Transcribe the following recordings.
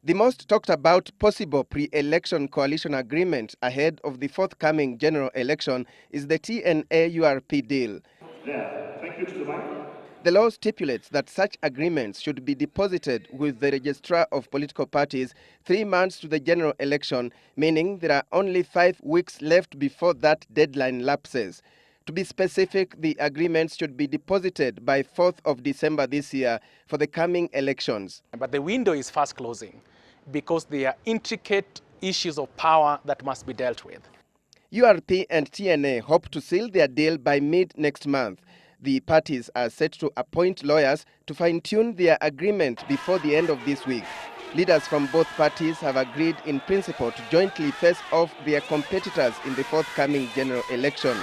The most talked about possible pre-election coalition agreement ahead of the forthcoming general election is the TNA-URP deal. Yeah, thank you to the mic. The law stipulates that such agreements should be deposited with the registrar of political parties 3 months to the general election, meaning there are only 5 weeks left before that deadline lapses. To be specific, the agreements should be deposited by 4th of December this year for the coming elections. But the window is fast closing because there are intricate issues of power that must be dealt with. URP and TNA hope to seal their deal by mid-next month. The parties are set to appoint lawyers to fine-tune their agreement before the end of this week. Leaders from both parties have agreed in principle to jointly face off their competitors in the forthcoming general election.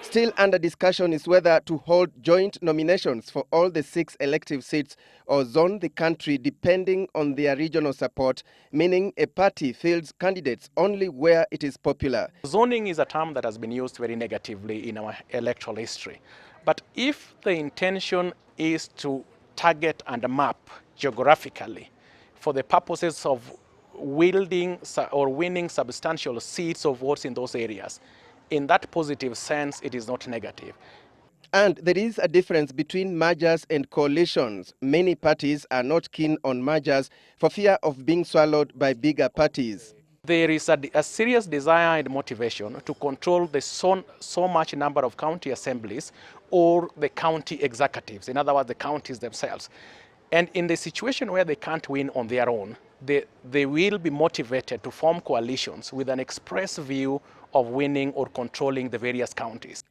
Still under discussion is whether to hold joint nominations for all the 6 elective seats or zone the country depending on their regional support, meaning a party fields candidates only where it is popular. Zoning is a term that has been used very negatively in our electoral history. But if the intention is to target and map geographically for the purposes of wielding or winning substantial seats of votes in those areas, in that positive sense, it is not negative. And there is a difference between mergers and coalitions. Many parties are not keen on mergers for fear of being swallowed by bigger parties. There is a serious desire and motivation to control the so much number of county assemblies or the county executives, in other words, the counties themselves. And in the situation where they can't win on their own, they will be motivated to form coalitions with an express view of winning or controlling the various counties.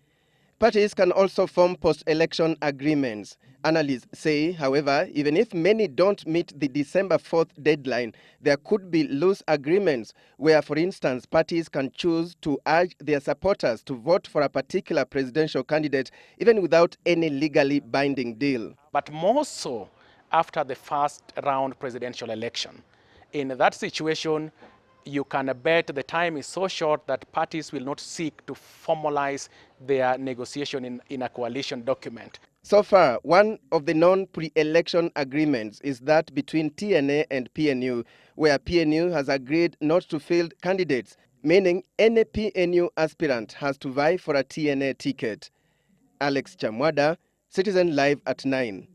Parties can also form post-election agreements. Analysts say, however, even if many don't meet the December 4th deadline, there could be loose agreements where, for instance, parties can choose to urge their supporters to vote for a particular presidential candidate even without any legally binding deal. But more so after the first round presidential election. In that situation, you can bet the time is so short that parties will not seek to formalize their negotiation in a coalition document. So far, one of the non-pre-election agreements is that between TNA and PNU, where PNU has agreed not to field candidates, meaning any PNU aspirant has to vie for a TNA ticket. Alex Chamwada, Citizen Live at 9.